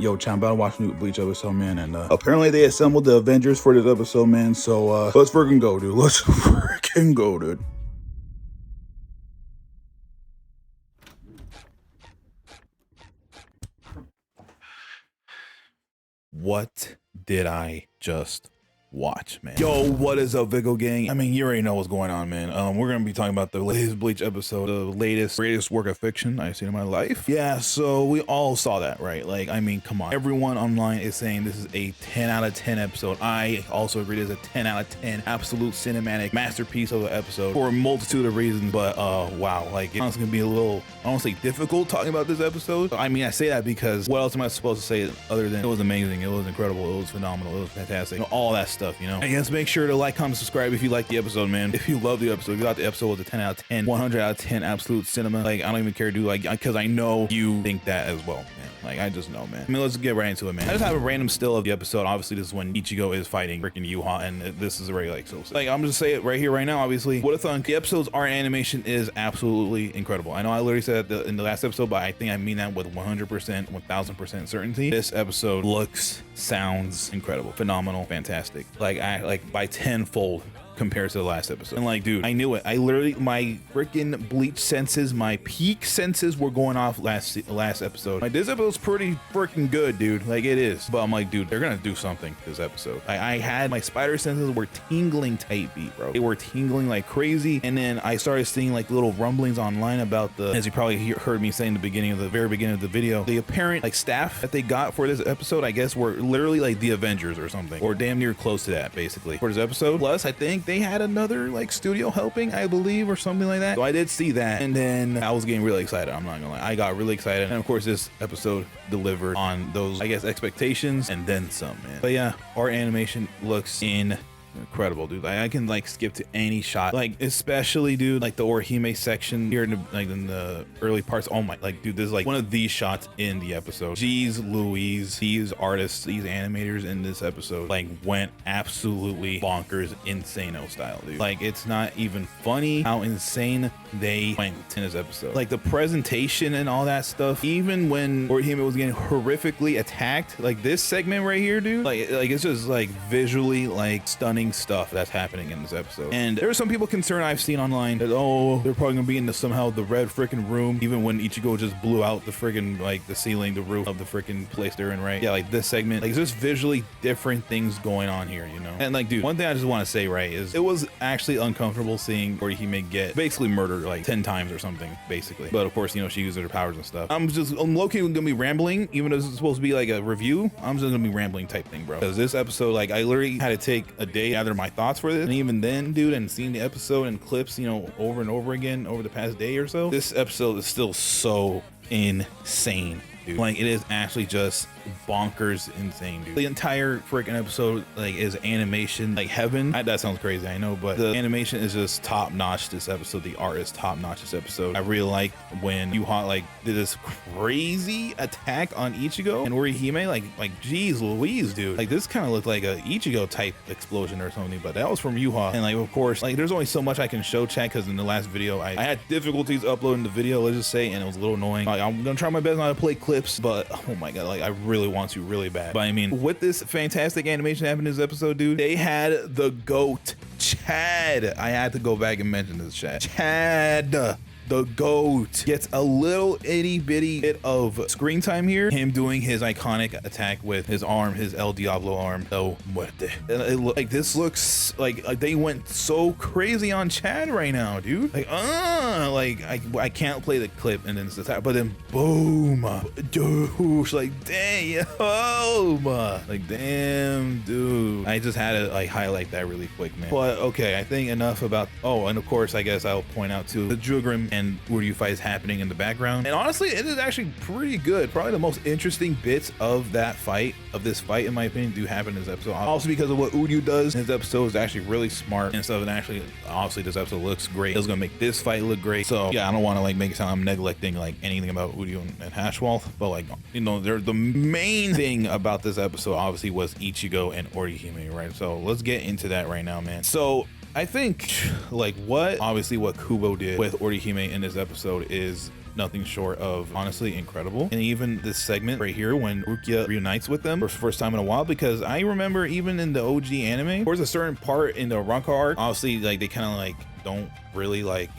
Yo, Chan, I'm about to watch a new Bleach episode, man, and apparently they assembled the Avengers for this episode, man, so let's freaking go, dude. Let's freaking go, dude. What did I just watch, man? Yo, what is up, Vicco gang? I mean, you already know what's going on, man. We're gonna be talking about the latest Bleach episode, the latest, greatest work of fiction I've seen in my life. Yeah, so we all saw that, right? Like, I mean, come on. Everyone online is saying this is a 10 out of 10 episode. I also agree this is a 10 out of 10 absolute cinematic masterpiece of an episode for a multitude of reasons. But wow, like, it's gonna be a little, I don't say difficult talking about this episode. I mean, I say that because what else am I supposed to say other than it was amazing, it was incredible, it was phenomenal, it was fantastic, you know, all that stuff, you know. I guess make sure to like, comment, subscribe if you like the episode, man. If you love the episode, you thought the episode was a 10 out of 10, 100 out of 10 absolute cinema, like, I don't even care, dude, like, because I know you think that as well, man. Like, I just know, man. I mean, let's get right into it, man. I just have a random still of the episode. Obviously, this is when Ichigo is fighting freaking Yuha, and this is already like so. Like, I'm just say it right here, right now. Obviously, what a thunk. The episode's art animation is absolutely incredible. I know I literally said that in the last episode, but I think I mean that with 100%, 1000% certainty. This episode looks, sounds incredible, phenomenal, fantastic. Like, by tenfold compared to the last episode. And like, dude, I knew it. I literally, my freaking Bleach senses, my peak senses were going off last episode. Like, this episode's pretty freaking good, dude. Like, it is. But I'm like, dude, they're gonna do something this episode. I had my spider senses were tingling tight beat, bro. They were tingling like crazy. And then I started seeing like little rumblings online about the, as you probably heard me say in the beginning of the very beginning of the video, the apparent like staff that they got for this episode, I guess, were literally like the Avengers or something, or damn near close to that, basically, for this episode. Plus, I think they had another like studio helping, I believe, or something like that. So I did see that, and then I was getting really excited. I'm not gonna lie, I got really excited, and of course this episode delivered on those, I guess, expectations and then some, man. But yeah, our animation looks incredible, dude. Like, I can like skip to any shot, like especially, dude, like the Orihime section here in the, like in the early parts. Oh my, like, dude, this is like one of these shots in the episode. Jeez Louise, these artists, these animators in this episode like went absolutely bonkers, insano style, dude. Like, it's not even funny how insane they went in this episode. Like, the presentation and all that stuff, even when Orihime was getting horrifically attacked, like this segment right here, dude, like it's just like visually like stunning stuff that's happening in this episode. And there are some people concerned I've seen online that, oh, they're probably gonna be in somehow the red freaking room, even when Ichigo just blew out the freaking like the ceiling, the roof of the freaking place they're in, right? Yeah, like this segment, like there's visually different things going on here, you know. And like, dude, one thing I just want to say, right, is it was actually uncomfortable seeing Orihime get basically murdered like 10 times or something, basically. But of course, you know, she uses her powers and stuff. I'm low-key gonna be rambling, even though this is supposed to be like a review. I'm just gonna be rambling type thing, bro, because this episode, like, I literally had to take a day gather my thoughts for this, and even then, dude, and seeing the episode and clips, you know, over and over again over the past day or so, this episode is still so insane, dude. Like, it is actually just bonkers insane, dude. The entire freaking episode like is animation like heaven. That sounds crazy, I know, but the animation is just top notch this episode. The art is top notch this episode. I really liked when Yuha like did this crazy attack on Ichigo, and Orihime like geez Louise, dude, like this kind of looked like a Ichigo type explosion or something, but that was from Yuha. And like, of course, like there's only so much I can show chat, because in the last video I had difficulties uploading the video, let's just say, and it was a little annoying. Like, I'm gonna try my best not to play clips, but oh my god, like I really want to really bad. But I mean, with this fantastic animation happening in this episode, dude, they had the GOAT Chad. I had to go back and mention this, Chad the GOAT gets a little itty bitty bit of screen time here. Him doing his iconic attack with his arm, his El Diablo arm. Oh, muerte. Like, this looks like they went so crazy on Chad right now, dude. Like, I can't play the clip and then it's attack, but then boom, dude, like damn, like damn, dude. I just had to like highlight that really quick, man. But okay, I think enough about. Oh, and of course, I guess I'll point out too the Jugrim and Uryu fight is happening in the background, and honestly, it is actually pretty good. Probably the most interesting bits of that fight, of this fight, in my opinion, do happen in this episode. Also, because of what Uryu does in this episode is actually really smart and stuff. And actually, obviously, this episode looks great. It's gonna make this fight look great. So yeah, I don't want to like make it sound I'm neglecting like anything about Uryu and Hashwall, but like, you know, they're the main thing about this episode obviously was Ichigo and Orihime, right? So let's get into that right now, man. So I think like what Kubo did with Orihime in this episode is nothing short of honestly incredible. And even this segment right here when Rukia reunites with them for the first time in a while, because I remember even in the OG anime, there's a certain part in the Ranka arc, obviously like they kind of like don't really like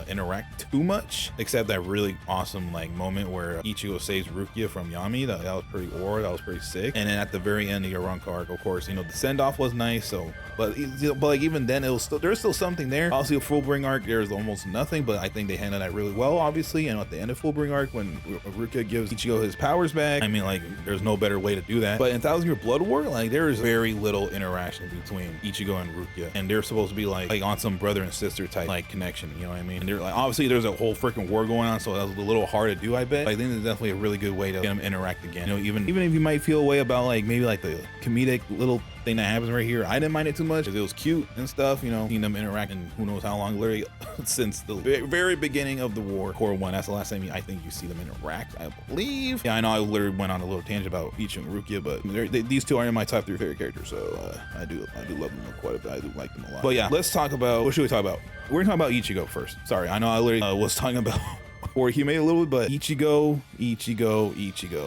interact too much, except that really awesome like moment where Ichigo saves Rukia from Yami. That was pretty that was pretty sick. And then at the very end of your Ranka arc, of course, you know, the send-off was nice. So but like even then it was still, there's still something there. Obviously a Fullbring arc, there's almost nothing, but I think they handled that really well, obviously. And at the end of Fullbring arc, when Rukia gives Ichigo his powers back, I mean, like there's no better way to do that. But in Thousand Year Blood War, like there is very little interaction between Ichigo and Rukia, and they're supposed to be like on some brother and sister type like connection, you know what I mean? And they're like, obviously there's a whole freaking war going on, so that was a little hard to do, I bet. I think it's definitely a really good way to get them interact again. You know, even if you might feel a way about like maybe like the comedic little thing that happens right here, I didn't mind it too much because it was cute and stuff, you know, seeing them interact and who knows how long, literally since the very beginning of the war, Core 1, that's the last time I think you see them interact, I believe. Yeah, I know I literally went on a little tangent about Ichigo and Rukia, but these two are in my top 3 favorite characters, so I do love them quite a bit. I do like them a lot. But yeah, let's talk about, what should we talk about? We're gonna talk about Ichigo first. Sorry, I know I literally was talking about Orihime a little bit, but Ichigo,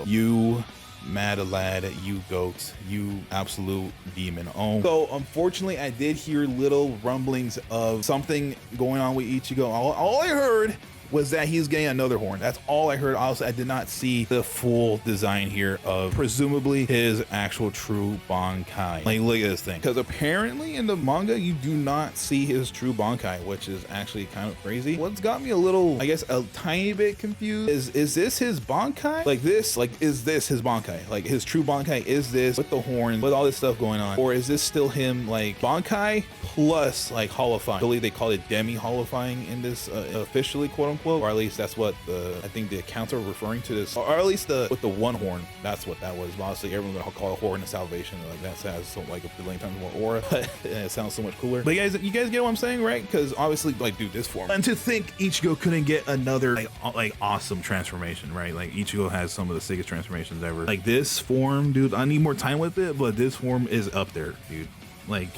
you mad lad, you goat, you absolute demon. So unfortunately I did hear little rumblings of something going on with Ichigo. All I heard was that he's getting another horn. That's all I heard. Also, I did not see the full design here of presumably his actual true Bankai. Like, look at this thing. Because apparently in the manga, you do not see his true Bankai, which is actually kind of crazy. What's got me a little, I guess, a tiny bit confused is this his Bankai? Like this, like, is this his Bankai? Like his true Bankai is this with the horn, with all this stuff going on? Or is this still him like Bankai plus like holofying? I believe they call it demi holofying in this officially, quote unquote. Or at least that's what I think the accounts are referring to this, or at least with the one horn, that's what that was. But honestly, everyone would call it horn of salvation, like that has so like a billion times more aura. It sounds so much cooler. But you guys get what I'm saying, right? Because obviously, like, dude, this form, and to think Ichigo couldn't get another like awesome transformation, right? Like Ichigo has some of the sickest transformations ever. Like this form, dude, I need more time with it, but this form is up there, dude. Like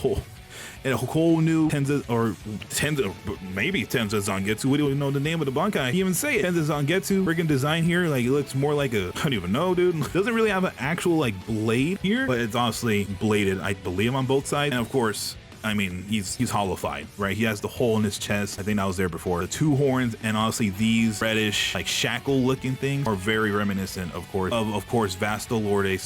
and a whole new Tenza Zangetsu. We don't even know the name of the Bankai. He even say it. Tenza Zangetsu freaking design here. Like it looks more like I don't even know, dude. Doesn't really have an actual like blade here, but it's honestly bladed, I believe, on both sides. And of course, I mean, he's holofied, right? He has the hole in his chest. I think that was there before. The 2 horns, and honestly, these reddish, like shackle-looking things are very reminiscent, of course, Vasto Lorde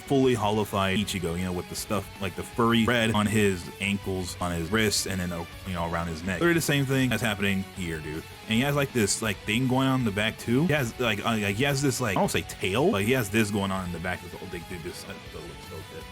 / fully holified Ichigo. You know, with the stuff like the furry red on his ankles, on his wrists, and then you know, around his neck. Literally the same thing that's happening here, dude. And he has like this like thing going on in the back too. He has like he has this like, I don't say tail, but he has this going on in the back. This whole thing, dude. This looks so good.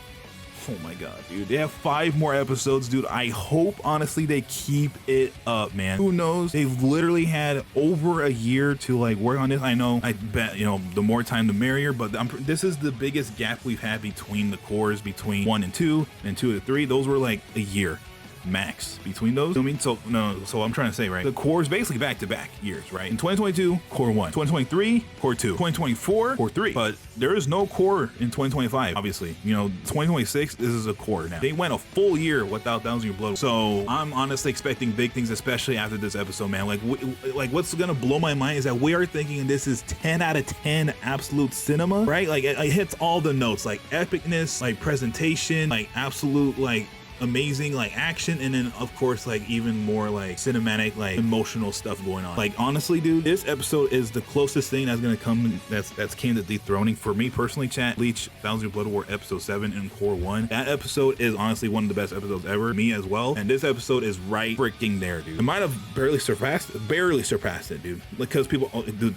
Oh my god, dude, they have 5 more episodes, dude. I hope honestly they keep it up, man. Who knows? They've literally had over a year to like work on this. I know, I bet, you know, the more time the merrier, but this is the biggest gap we've had between the cores, between 1 and 2 and 2 to 3. Those were like a year max between those. I mean, so I'm trying to say, right, the cores basically back-to-back years, right? In 2022, core 1, 2023, core 2, 2024, core 3. But there is no core in 2025, obviously. You know, 2026, this is a core now. They went a full year without Thousand Year Blood. So I'm honestly expecting big things, especially after this episode, man. Like what's gonna blow my mind is that we are thinking this is 10 out of 10 absolute cinema, right? Like it hits all the notes, like epicness, like presentation, like absolute like amazing like action, and then of course like even more like cinematic, like emotional stuff going on. Like honestly, dude, this episode is the closest thing that's gonna come that's came to dethroning for me personally, chat. Bleach Thousand Year Blood War episode 7 in core 1. That episode is honestly one of the best episodes ever, me as well. And this episode is right freaking there, dude. It might have barely surpassed it, dude, because people,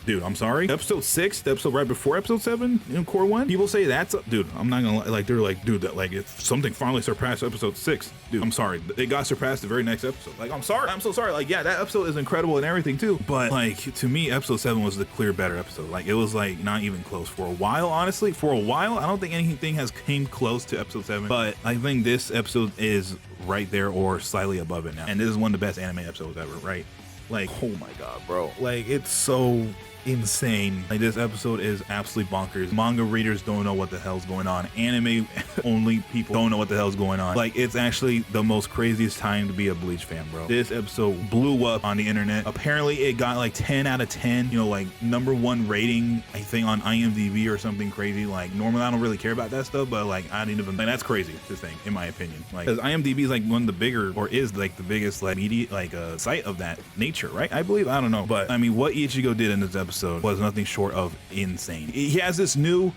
dude, I'm sorry, episode 6, the episode right before episode 7 in core 1, people say that's dude, I'm not gonna like, they're like, dude, that like if something finally surpassed episode 6, dude, I'm sorry, it got surpassed the very next episode. Like, I'm so sorry. Like, yeah, that episode is incredible and everything too, but like to me, episode 7 was the clear better episode. Like, it was like not even close for a while. Honestly, for a while, I don't think anything has came close to episode 7, but I think this episode is right there or slightly above it now. And this is one of the best anime episodes ever, right? Like, oh my god, bro, like it's so insane. Like, this episode is absolutely bonkers. Manga readers don't know what the hell's going on. Anime only people don't know what the hell's going on. Like, it's actually the most craziest time to be a Bleach fan, bro. This episode blew up on the internet. Apparently it got like 10 out of 10, you know, like #1 rating, I think, on IMDb or something crazy. Like, normally I don't really care about that stuff, but like, I didn't even, like, that's crazy to think, in my opinion. Like, because IMDb is like one of the bigger, or is like the biggest like media, like site of that nature, right? I believe, I don't know. But I mean, what Ichigo did in this episode was nothing short of insane. He has this new,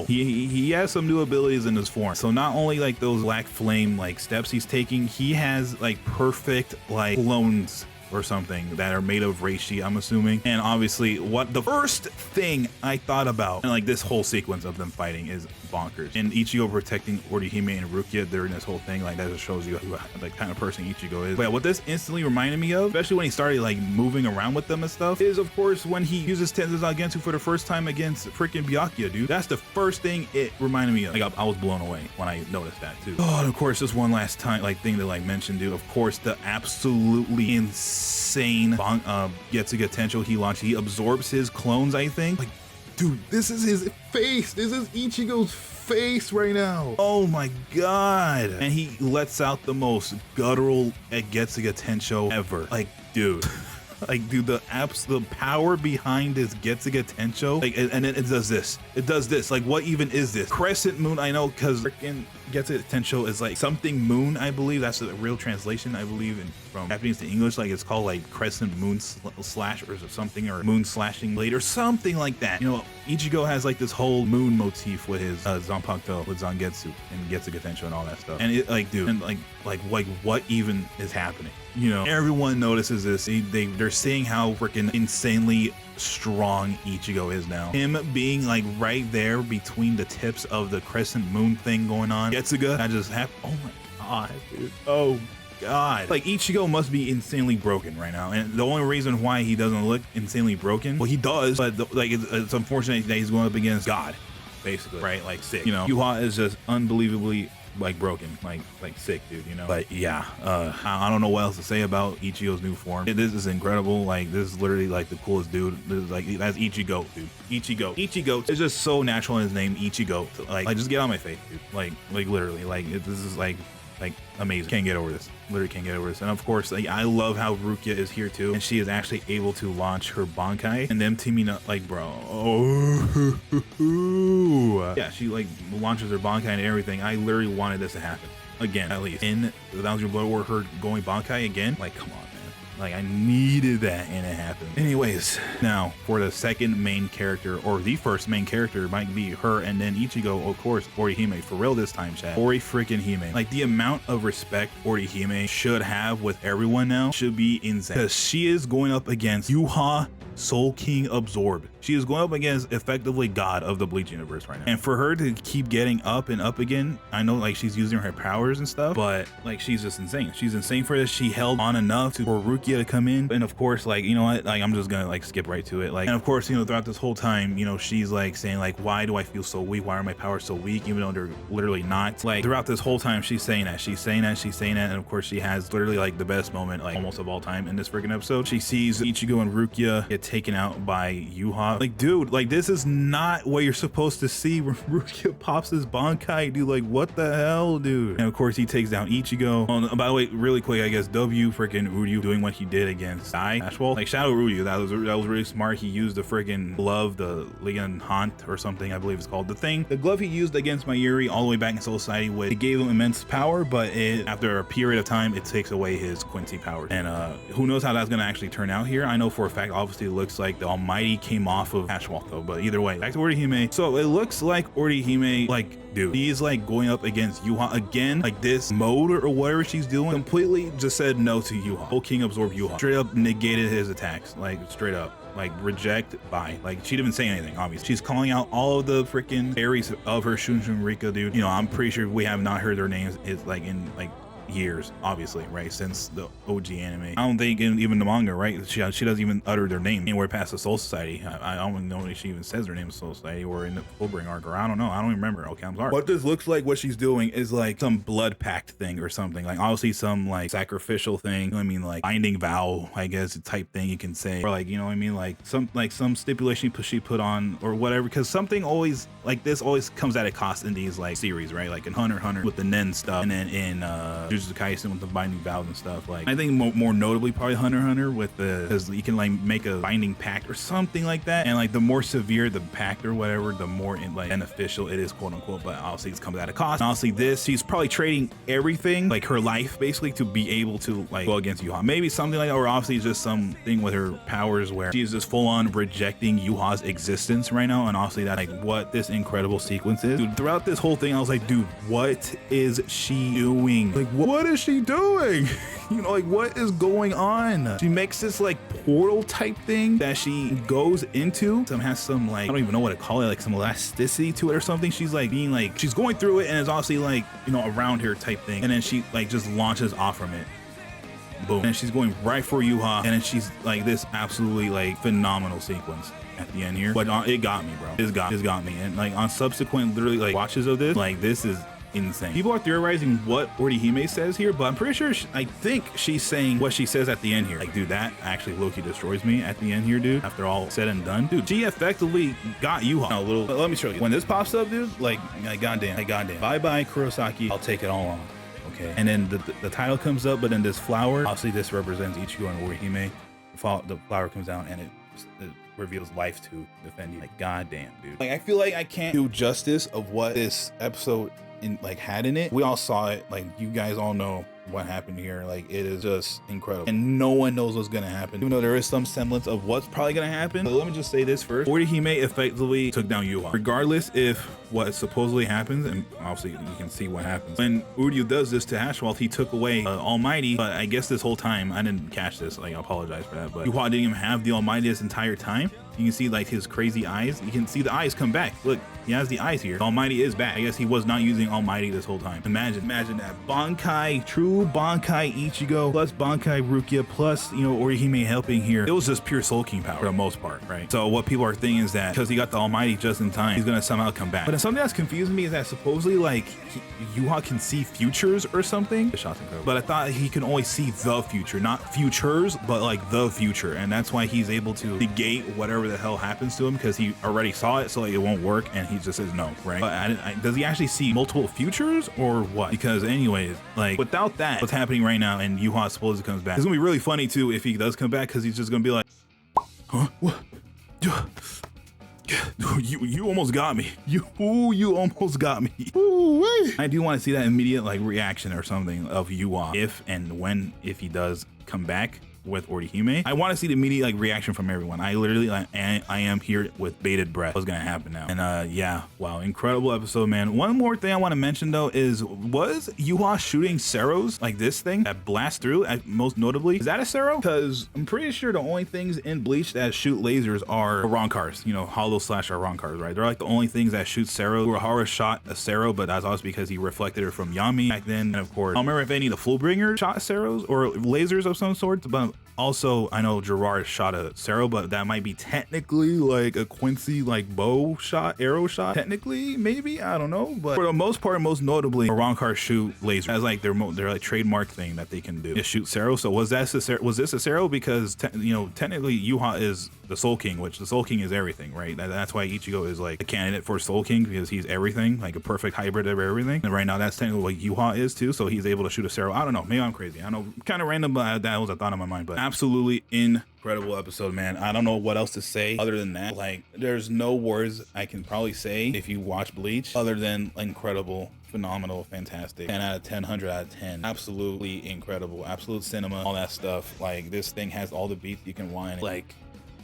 he has some new abilities in his form. So not only like those black flame like steps he's taking, he has like perfect like clones or something that are made of reishi, I'm assuming. And obviously, what the first thing I thought about, and like this whole sequence of them fighting, is bonkers. And Ichigo protecting Orihime and Rukia during this whole thing, like, that just shows you who, like, kind of person Ichigo is. But what this instantly reminded me of, especially when he started like moving around with them and stuff, is of course when he uses Tenseizagensu for the first time against freaking Byakuya, dude. That's the first thing it reminded me of. Like, I was blown away when I noticed that too. Oh, and of course, just one last time, like, thing to like mention, dude. Of course, the absolutely insane Getsuga Tensho he launched. He absorbs his clones, I think. Like, dude, this is his face. This is Ichigo's face right now. Oh my god. And he lets out the most guttural Getsuga Tensho ever. Like, dude. Like, dude, the power behind this Getsuga Tensho, like, and then it does this. It does this. Like, what even is this? Crescent moon, I know, because freaking Getsuga Tensho is like something moon, I believe. That's the real translation, I believe, from Japanese to English. Like, it's called like crescent moon slash or something, or moon slashing blade or something like that. You know, Ichigo has like this whole moon motif with his Zanpakuto, with Zangetsu and Getsuga Tensho and all that stuff. And it, like, dude, and like what even is happening? You know, everyone notices this. They're seeing how freaking insanely strong Ichigo is now. Him being like right there between the tips of the crescent moon thing going on. Getsuga, I just have, oh my god, dude. Oh god. Like, Ichigo must be insanely broken right now. And the only reason why he doesn't look insanely broken, well, he does, but like, it's unfortunate that he's going up against God, basically, right? Like, sick. You know, Yuha is just unbelievably like broken, like sick, dude, you know. But yeah, I don't know what else to say about Ichigo's new form. This is incredible. Like, this is literally like the coolest dude. This is like, that's Ichigo, dude. Ichigo is just so natural in his name, Ichigo. Like just get on my face, dude. Like literally, like, this is like amazing. Can't get over this. Literally can't get over this. And of course, like, I love how Rukia is here too, and she is actually able to launch her Bankai, and them teaming up, like, bro, yeah, she like launches her Bankai and everything. I literally wanted this to happen again, at least in the 1,000 Blood War, her going Bankai again. Like, come on, man. Like, I needed that, and it happened. Anyways, now for the second main character, or the first main character, might be her, and then Ichigo, of course, Orihime. For real this time, chat. Ori freaking Hime. Like, the amount of respect Orihime should have with everyone now should be insane, because she is going up against Yuha Soul King Absorbed. She is going up against effectively God of the Bleach universe right now. And for her to keep getting up and up again, I know, like, she's using her powers and stuff, but like, she's just insane. She's insane for this. She held on enough for Rukia to come in. And of course, like, you know what, like, I'm just gonna like skip right to it. Like, and of course, you know, throughout this whole time, you know, she's like saying like, why do I feel so weak? Why are my powers so weak? Even though they're literally not. Like, throughout this whole time, she's saying that. And of course, she has literally like the best moment, like, almost of all time in this freaking episode. She sees Ichigo and Rukia get taken out by Yuha. Like, dude, like, this is not what you're supposed to see when Rukia pops his Bankai, dude. Like, what the hell, dude? And of course, he takes down Ichigo. Oh, by the way, really quick, I guess, W freaking Uryu doing what he did against Ashwell. Like, Shadow Uryu, that was really smart. He used the freaking glove, the Ligan Haunt or something, I believe it's called. The glove he used against Mayuri all the way back in Soul Society, it gave him immense power, but after a period of time, it takes away his Quincy powers. And who knows how that's gonna actually turn out here. I know for a fact, obviously, it looks like the Almighty came off of Ashwell though, but either way, back to Orihime. So it looks like Orihime, like, dude, he's like going up against Yuha again. Like, this mode or whatever she's doing completely just said no to Yuha. Whole King absorbed Yuha. Straight up negated his attacks. Like, straight up. Like, reject, bye. Like, she didn't even say anything, obviously. She's calling out all of the freaking fairies of her Shunshin Rika, dude. You know, I'm pretty sure we have not heard their names. It's like in like years, obviously, right, since the OG anime. I don't think even the manga, right, she doesn't even utter their name anywhere past the Soul Society. I don't even know if she even says her name is Soul Society or in the Fullbring arc, or I don't know, I don't even remember. Okay, I'm sorry. What this looks like, what she's doing is like some blood pact thing or something, like obviously some like sacrificial thing, you know what I mean, like binding vow, I guess, type thing you can say, or like, you know what I mean, like some stipulation she put on or whatever, because something always like this always comes at a cost in these like series, right, like in Hunter x Hunter with the Nen stuff, and then in Jujutsu Kaisen with the binding vows and stuff. Like I think more notably probably Hunter x Hunter with the, because you can like make a binding pact or something like that, and like the more severe the pact or whatever, the more like beneficial it is, quote unquote. But obviously it's comes at a cost. And honestly, this, she's probably trading everything, like her life basically, to be able to like go against Yuha, maybe something like that, or obviously just something with her powers where she's just full on rejecting Yuha's existence right now. And obviously that's like what this incredible sequence is, dude. Throughout this whole thing I was like, dude, what is she doing? Like what is she doing? You know, like what is going on? She makes this like portal type thing that she goes into, some has some like, I don't even know what to call it, like some elasticity to it or something. She's like being like, she's going through it and it's obviously like, you know, around her type thing, and then she like just launches off from it, boom, and she's going right for Yuha, and then she's like this absolutely like phenomenal sequence at the end here. But it got me, bro. It got me. And like on subsequent literally like watches of this, like this is insane. People are theorizing what Orihime says here, but I'm pretty sure I think she's saying what she says at the end here. Like, dude, that actually low-key destroys me at the end here, dude. After all said and done, dude, she effectively got Yuha a little. Let me show you. When this pops up, dude, like goddamn, bye Kurosaki, I'll take it all on. Okay, and then the title comes up, but then this flower, obviously this represents Ichigo and Orihime. The flower comes down and it reveals life to defend you. Like, goddamn, dude. Like, I feel like I can't do justice of what this episode had in it. We all saw it, like you guys all know what happened here. Like it is just incredible, and no one knows what's gonna happen, even though there is some semblance of what's probably gonna happen. But let me just say this first: Orihime effectively took down Yuha, regardless if what supposedly happens, and obviously you can see what happens when Uryu does this to Ashwell. He took away Almighty, but I guess this whole time I didn't catch this, like I apologize for that, but Yuha didn't even have the Almighty this entire time. You can see like his crazy eyes. You can see the eyes come back. Look, he has the eyes here. The Almighty is back. I guess he was not using Almighty this whole time. Imagine that. Bankai, true Bankai Ichigo, plus Bankai Rukia, plus, you know, Orihime helping here. It was just pure Soul King power for the most part, right? So what people are thinking is that because he got the Almighty just in time, he's gonna somehow come back. But something that's confusing me is that supposedly like Yuha can see futures or something. The shot's incredible. But I thought he can only see the future, not futures, but like the future. And that's why he's able to negate whatever the hell happens to him, because he already saw it, so like it won't work, and he just says no, right? But does he actually see multiple futures or what? Because anyways, like without that, what's happening right now, and Yuha supposedly comes back, it's gonna be really funny too if he does come back, because he's just gonna be like, huh, what? You almost got me. You almost got me. Ooh-wee. I do want to see that immediate like reaction or something of Yuha if and when, if he does come back with Orihime. I want to see the immediate like reaction from everyone. I literally like, I am here with bated breath. What's gonna happen now? And yeah, wow, incredible episode, man. One more thing I want to mention though is, was Yuha shooting Ceros like this thing that blasts through? Most notably, is that a Cero? Because I'm pretty sure the only things in Bleach that shoot lasers are Arankars, you know, hollow slash Arankars, right? They're like the only things that shoot Cero. Urahara shot a Cero, but that's also because he reflected it from Yami back then. And of course, I don't remember if any of the Fullbringer shot Ceros or lasers of some sort, but also I know Gerard shot a Cero, but that might be technically like a Quincy like bow shot, arrow shot, technically, maybe, I don't know. But for the most part, most notably, Arankar shoot lasers as like their like trademark thing that they can do is shoot Cero. So was this a Cero? Because you know, technically Yuha is the Soul King, which the Soul King is everything, right? That's why Ichigo is like a candidate for Soul King, because he's everything, like a perfect hybrid of everything. And right now that's technically what Yuha is too, so he's able to shoot a Cero. I don't know, maybe I'm crazy, I know, kind of random, but that was a thought in my mind. But absolutely incredible episode, man. I don't know what else to say other than that. Like, there's no words I can probably say if you watch Bleach other than incredible, phenomenal, fantastic, 10 out of 10, 100 out of 10, absolutely incredible, absolute cinema, all that stuff. Like, this thing has all the beats you can want, like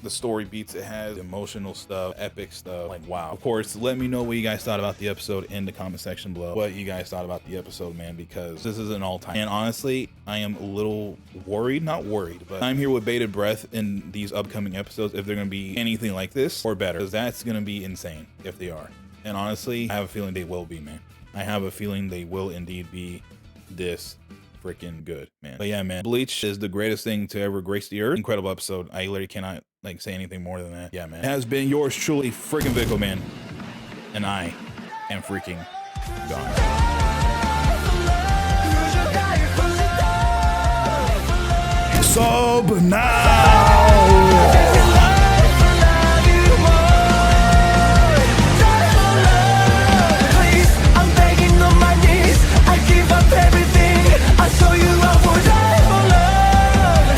the story beats it has, emotional stuff, epic stuff. Like, wow. Of course, let me know what you guys thought about the episode in the comment section below. What you guys thought about the episode, man, because this is an all-time. And honestly, I am a little worried, not worried, but I'm here with bated breath in these upcoming episodes if they're gonna be anything like this or better, because that's gonna be insane if they are. And honestly, I have a feeling they will be, man. I have a feeling they will indeed be this freaking good, man. But yeah, man, Bleach is the greatest thing to ever grace the earth. Incredible episode. I literally cannot like say anything more than that. Yeah, man. It has been yours truly, freaking Vicco, man. And I am freaking gone. Sub now.